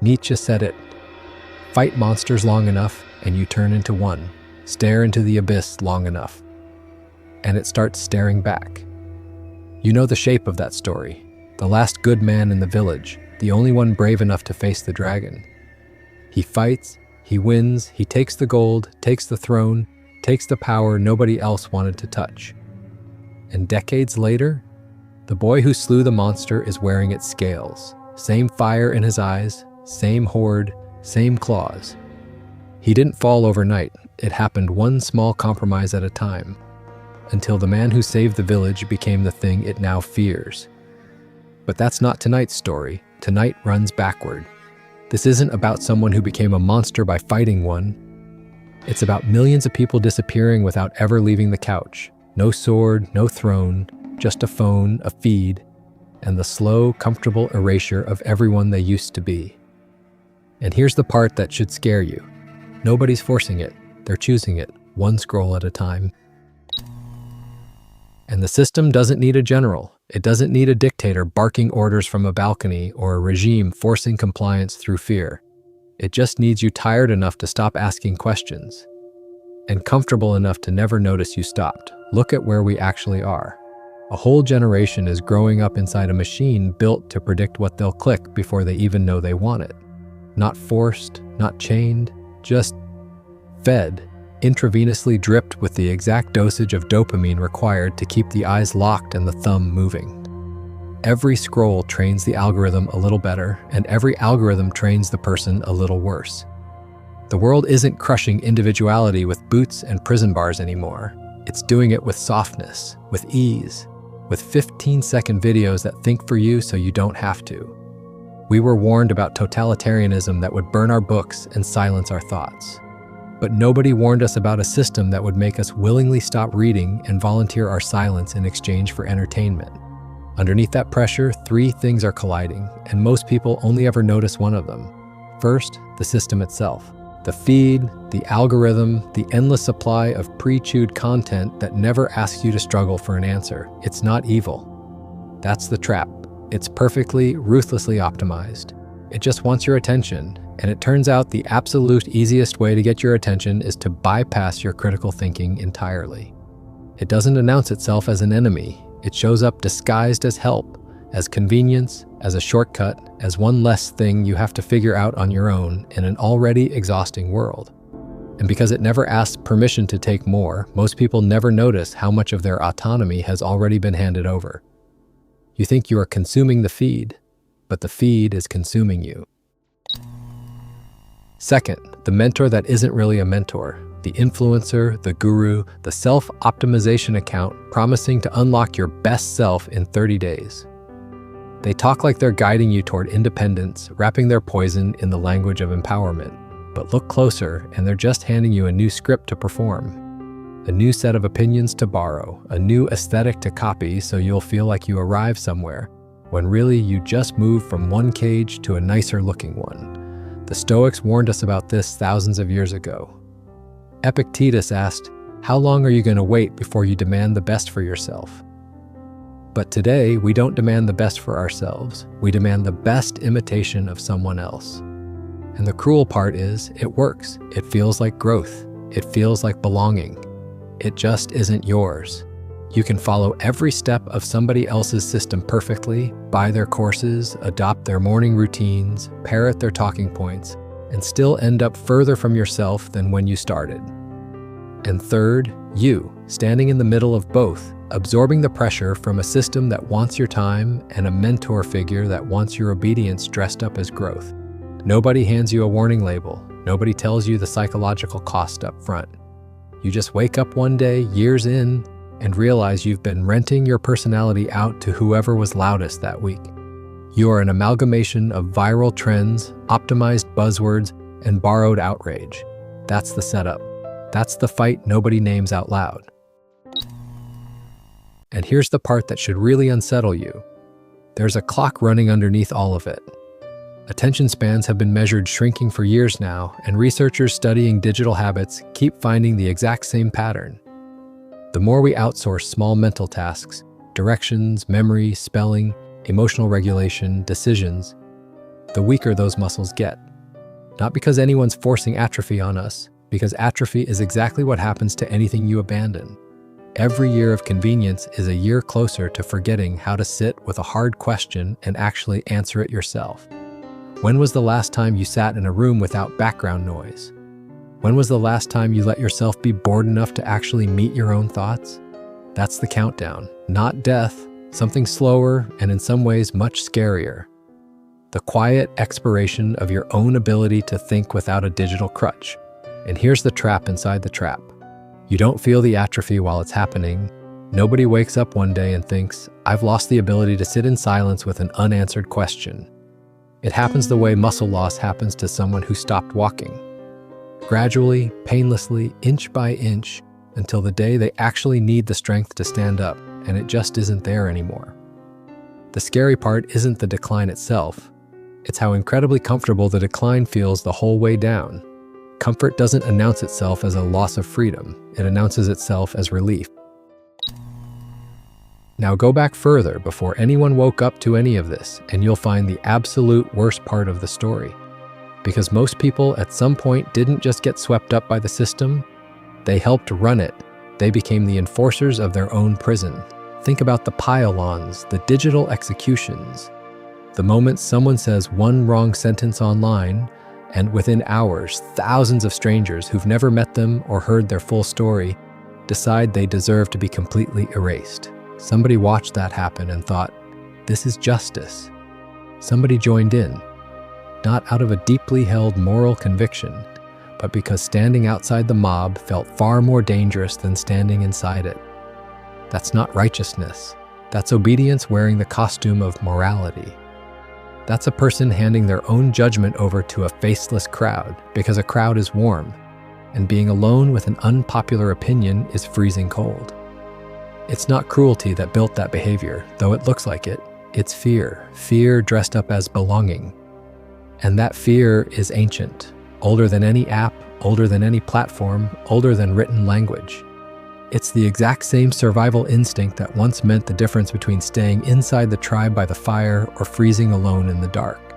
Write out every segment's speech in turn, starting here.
Nietzsche said it, fight monsters long enough and you turn into one. Stare into the abyss long enough, and it starts staring back. You know the shape of that story. The last good man in the village, the only one brave enough to face the dragon. He fights, he wins, he takes the gold, takes the throne, takes the power nobody else wanted to touch. And decades later, the boy who slew the monster is wearing its scales. Same fire in his eyes, same horde, same claws. He didn't fall overnight. It happened one small compromise at a time, until the man who saved the village became the thing it now fears. But that's not tonight's story. Tonight runs backward. This isn't about someone who became a monster by fighting one. It's about millions of people disappearing without ever leaving the couch. No sword, no throne, just a phone, a feed, and the slow, comfortable erasure of everyone they used to be. And here's the part that should scare you. Nobody's forcing it. They're choosing it, one scroll at a time. And the system doesn't need a general. It doesn't need a dictator barking orders from a balcony or a regime forcing compliance through fear. It just needs you tired enough to stop asking questions and comfortable enough to never notice you stopped. Look at where we actually are. A whole generation is growing up inside a machine built to predict what they'll click before they even know they want it. Not forced, not chained, just fed, intravenously dripped with the exact dosage of dopamine required to keep the eyes locked and the thumb moving. Every scroll trains the algorithm a little better, and every algorithm trains the person a little worse. The world isn't crushing individuality with boots and prison bars anymore. It's doing it with softness, with ease, with 15-second videos that think for you so you don't have to. We were warned about totalitarianism that would burn our books and silence our thoughts. But nobody warned us about a system that would make us willingly stop reading and volunteer our silence in exchange for entertainment. Underneath that pressure, three things are colliding, and most people only ever notice one of them. First, the system itself. The feed, the algorithm, the endless supply of pre-chewed content that never asks you to struggle for an answer. It's not evil. That's the trap. It's perfectly, ruthlessly optimized. It just wants your attention, and it turns out the absolute easiest way to get your attention is to bypass your critical thinking entirely. It doesn't announce itself as an enemy. It shows up disguised as help, as convenience, as a shortcut, as one less thing you have to figure out on your own in an already exhausting world. And because it never asks permission to take more, most people never notice how much of their autonomy has already been handed over. You think you are consuming the feed, but the feed is consuming you. Second, the mentor that isn't really a mentor. The influencer, the guru, the self-optimization account promising to unlock your best self in 30 days. They talk like they're guiding you toward independence, wrapping their poison in the language of empowerment. But look closer, and they're just handing you a new script to perform. A new set of opinions to borrow, a new aesthetic to copy so you'll feel like you arrived somewhere, when really you just moved from one cage to a nicer-looking one. The Stoics warned us about this thousands of years ago. Epictetus asked, "How long are you going to wait before you demand the best for yourself?" But today, we don't demand the best for ourselves. We demand the best imitation of someone else. And the cruel part is, it works. It feels like growth. It feels like belonging. It just isn't yours. You can follow every step of somebody else's system perfectly, buy their courses, adopt their morning routines, parrot their talking points, and still end up further from yourself than when you started. And third, you, standing in the middle of both, absorbing the pressure from a system that wants your time and a mentor figure that wants your obedience dressed up as growth. Nobody hands you a warning label. Nobody tells you the psychological cost up front. You just wake up one day, years in, and realize you've been renting your personality out to whoever was loudest that week. You are an amalgamation of viral trends, optimized buzzwords, and borrowed outrage. That's the setup. That's the fight nobody names out loud. And here's the part that should really unsettle you. There's a clock running underneath all of it. Attention spans have been measured shrinking for years now, and researchers studying digital habits keep finding the exact same pattern. The more we outsource small mental tasks, directions, memory, spelling, emotional regulation, decisions, the weaker those muscles get. Not because anyone's forcing atrophy on us, because atrophy is exactly what happens to anything you abandon. Every year of convenience is a year closer to forgetting how to sit with a hard question and actually answer it yourself. When was the last time you sat in a room without background noise? When was the last time you let yourself be bored enough to actually meet your own thoughts? That's the countdown, not death, something slower and in some ways much scarier. The quiet expiration of your own ability to think without a digital crutch. And here's the trap inside the trap. You don't feel the atrophy while it's happening. Nobody wakes up one day and thinks, I've lost the ability to sit in silence with an unanswered question. It happens the way muscle loss happens to someone who stopped walking. Gradually, painlessly, inch by inch, until the day they actually need the strength to stand up, and it just isn't there anymore. The scary part isn't the decline itself. It's how incredibly comfortable the decline feels the whole way down. Comfort doesn't announce itself as a loss of freedom. It announces itself as relief. Now go back further before anyone woke up to any of this, and you'll find the absolute worst part of the story. Because most people at some point didn't just get swept up by the system, they helped run it. They became the enforcers of their own prison. Think about the pile-ons, the digital executions. The moment someone says one wrong sentence online, and within hours, thousands of strangers who've never met them or heard their full story decide they deserve to be completely erased. Somebody watched that happen and thought, this is justice. Somebody joined in, not out of a deeply held moral conviction, but because standing outside the mob felt far more dangerous than standing inside it. That's not righteousness. That's obedience wearing the costume of morality. That's a person handing their own judgment over to a faceless crowd because a crowd is warm, and being alone with an unpopular opinion is freezing cold. It's not cruelty that built that behavior, though it looks like it. It's fear dressed up as belonging. And that fear is ancient, older than any app, older than any platform, older than written language. It's the exact same survival instinct that once meant the difference between staying inside the tribe by the fire or freezing alone in the dark.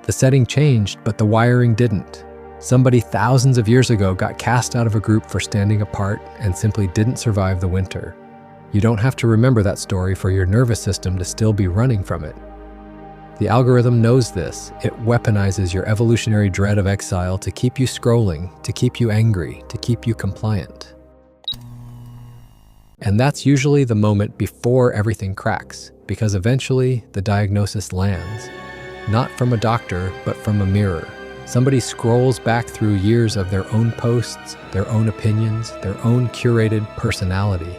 The setting changed, but the wiring didn't. Somebody thousands of years ago got cast out of a group for standing apart and simply didn't survive the winter. You don't have to remember that story for your nervous system to still be running from it. The algorithm knows this. It weaponizes your evolutionary dread of exile to keep you scrolling, to keep you angry, to keep you compliant. And that's usually the moment before everything cracks, because eventually the diagnosis lands. Not from a doctor, but from a mirror. Somebody scrolls back through years of their own posts, their own opinions, their own curated personality.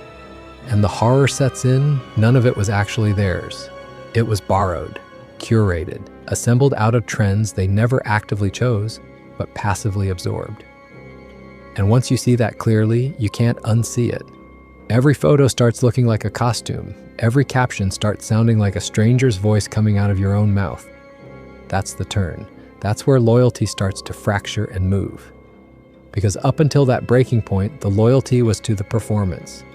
And the horror sets in. None of it was actually theirs. It was borrowed, curated, assembled out of trends they never actively chose, but passively absorbed. And once you see that clearly, you can't unsee it. Every photo starts looking like a costume. Every caption starts sounding like a stranger's voice coming out of your own mouth. That's the turn. That's where loyalty starts to fracture and move. Because up until that breaking point, the loyalty was to the performance,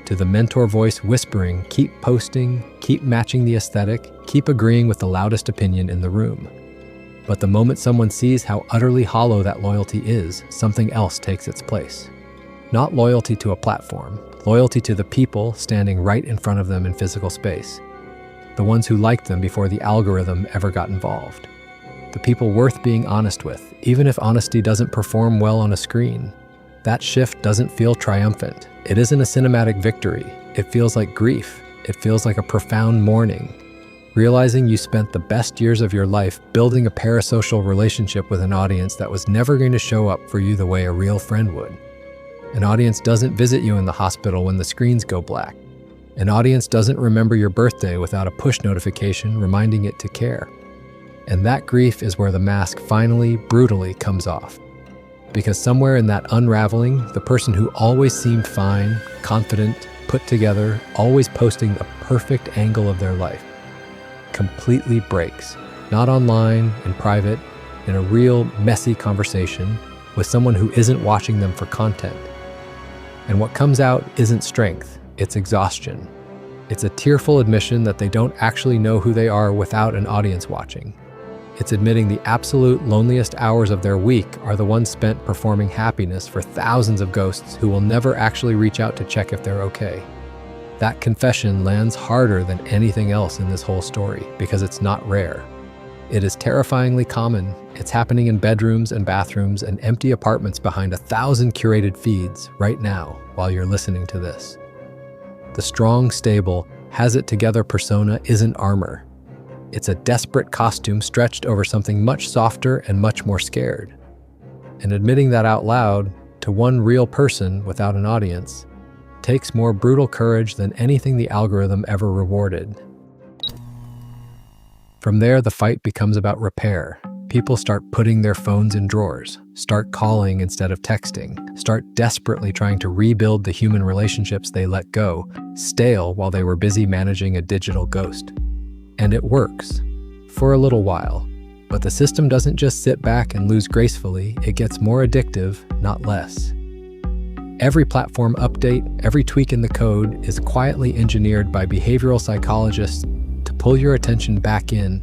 to the mentor voice whispering, keep posting, keep matching the aesthetic, keep agreeing with the loudest opinion in the room. But the moment someone sees how utterly hollow that loyalty is, something else takes its place. Not loyalty to a platform, loyalty to the people standing right in front of them in physical space. The ones who liked them before the algorithm ever got involved. The people worth being honest with, even if honesty doesn't perform well on a screen. That shift doesn't feel triumphant. It isn't a cinematic victory. It feels like grief. It feels like a profound mourning. Realizing you spent the best years of your life building a parasocial relationship with an audience that was never going to show up for you the way a real friend would. An audience doesn't visit you in the hospital when the screens go black. An audience doesn't remember your birthday without a push notification reminding it to care. And that grief is where the mask finally, brutally comes off. Because somewhere in that unraveling, the person who always seemed fine, confident, put together, always posting the perfect angle of their life, completely breaks. Not online, in private, in a real, messy conversation with someone who isn't watching them for content. And what comes out isn't strength, it's exhaustion. It's a tearful admission that they don't actually know who they are without an audience watching. It's admitting the absolute loneliest hours of their week are the ones spent performing happiness for thousands of ghosts who will never actually reach out to check if they're okay. That confession lands harder than anything else in this whole story because it's not rare. It is terrifyingly common. It's happening in bedrooms and bathrooms and empty apartments behind 1,000 curated feeds right now while you're listening to this. The strong, stable, has-it-together persona isn't armor. It's a desperate costume stretched over something much softer and much more scared. And admitting that out loud to one real person without an audience takes more brutal courage than anything the algorithm ever rewarded. From there, the fight becomes about repair. People start putting their phones in drawers, start calling instead of texting, start desperately trying to rebuild the human relationships they let go, stale while they were busy managing a digital ghost. And it works, for a little while. But the system doesn't just sit back and lose gracefully, it gets more addictive, not less. Every platform update, every tweak in the code is quietly engineered by behavioral psychologists to pull your attention back in,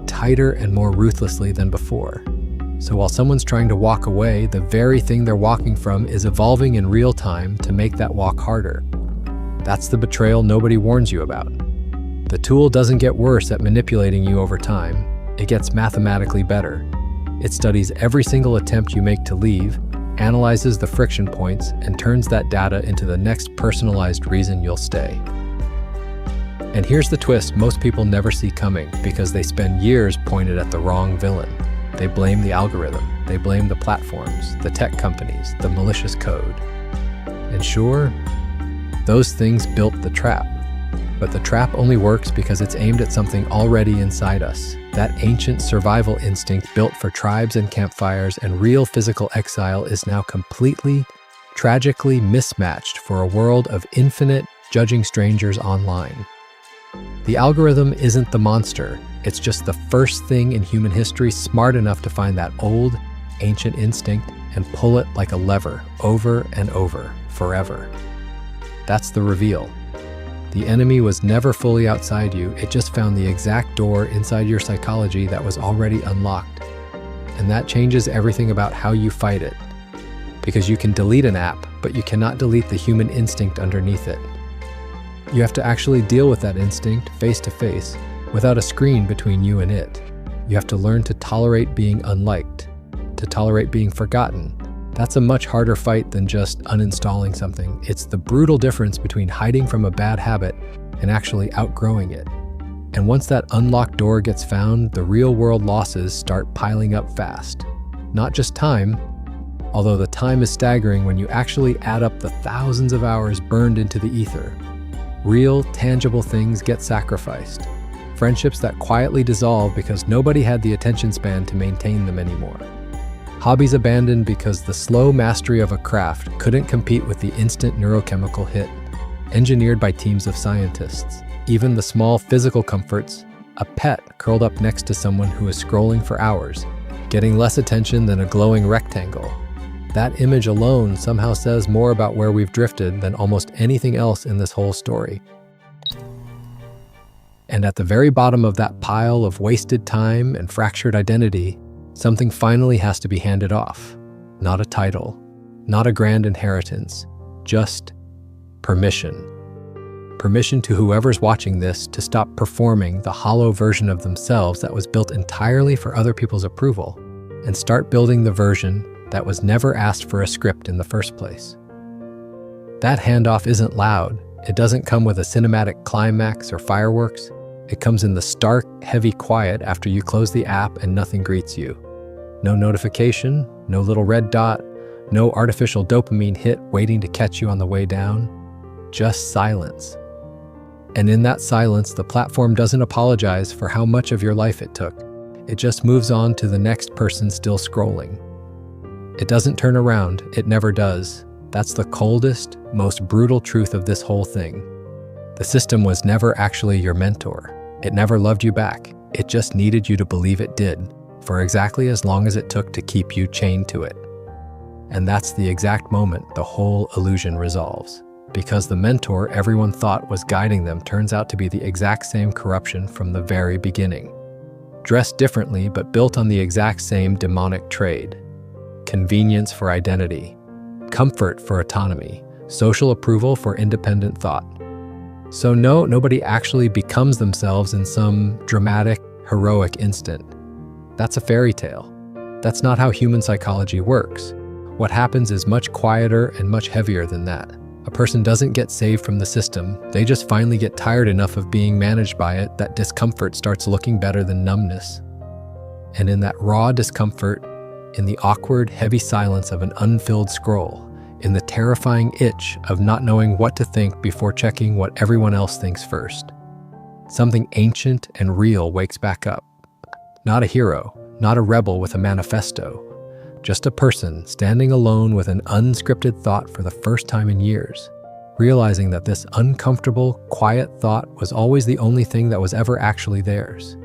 tighter and more ruthlessly than before. So while someone's trying to walk away, the very thing they're walking from is evolving in real time to make that walk harder. That's the betrayal nobody warns you about. The tool doesn't get worse at manipulating you over time, it gets mathematically better. It studies every single attempt you make to leave, analyzes the friction points, and turns that data into the next personalized reason you'll stay. And here's the twist most people never see coming because they spend years pointed at the wrong villain. They blame the algorithm, they blame the platforms, the tech companies, the malicious code. And sure, those things built the trap. But the trap only works because it's aimed at something already inside us. That ancient survival instinct built for tribes and campfires and real physical exile is now completely, tragically mismatched for a world of infinite, judging strangers online. The algorithm isn't the monster. It's just the first thing in human history smart enough to find that old, ancient instinct and pull it like a lever, over and over, forever. That's the reveal. The enemy was never fully outside you, it just found the exact door inside your psychology that was already unlocked. And that changes everything about how you fight it. Because you can delete an app, but you cannot delete the human instinct underneath it. You have to actually deal with that instinct face to face, without a screen between you and it. You have to learn to tolerate being unliked, to tolerate being forgotten. That's a much harder fight than just uninstalling something. It's the brutal difference between hiding from a bad habit and actually outgrowing it. And once that unlocked door gets found, the real-world losses start piling up fast. Not just time, although the time is staggering when you actually add up the thousands of hours burned into the ether. Real, tangible things get sacrificed. Friendships that quietly dissolve because nobody had the attention span to maintain them anymore. Hobbies abandoned because the slow mastery of a craft couldn't compete with the instant neurochemical hit, engineered by teams of scientists. Even the small physical comforts, a pet curled up next to someone who is scrolling for hours, getting less attention than a glowing rectangle. That image alone somehow says more about where we've drifted than almost anything else in this whole story. And at the very bottom of that pile of wasted time and fractured identity, something finally has to be handed off. Not a title, not a grand inheritance, just permission. Permission to whoever's watching this to stop performing the hollow version of themselves that was built entirely for other people's approval and start building the version that was never asked for a script in the first place. That handoff isn't loud. It doesn't come with a cinematic climax or fireworks. It comes in the stark, heavy quiet after you close the app and nothing greets you. No notification, no little red dot, no artificial dopamine hit waiting to catch you on the way down. Just silence. And in that silence, the platform doesn't apologize for how much of your life it took. It just moves on to the next person still scrolling. It doesn't turn around, it never does. That's the coldest, most brutal truth of this whole thing. The system was never actually your mentor. It never loved you back. It just needed you to believe it did, for exactly as long as it took to keep you chained to it. And that's the exact moment the whole illusion resolves. Because the mentor everyone thought was guiding them turns out to be the exact same corruption from the very beginning. dressed differently but built on the exact same demonic trade. Convenience for identity, comfort for autonomy, social approval for independent thought. So no, nobody actually becomes themselves in some dramatic, heroic instant. That's a fairy tale. That's not how human psychology works. What happens is much quieter and much heavier than that. A person doesn't get saved from the system, they just finally get tired enough of being managed by it that discomfort starts looking better than numbness. And in that raw discomfort, in the awkward, heavy silence of an unfilled scroll, in the terrifying itch of not knowing what to think before checking what everyone else thinks first, something ancient and real wakes back up. Not a hero, not a rebel with a manifesto, just a person standing alone with an unscripted thought for the first time in years, realizing that this uncomfortable, quiet thought was always the only thing that was ever actually theirs.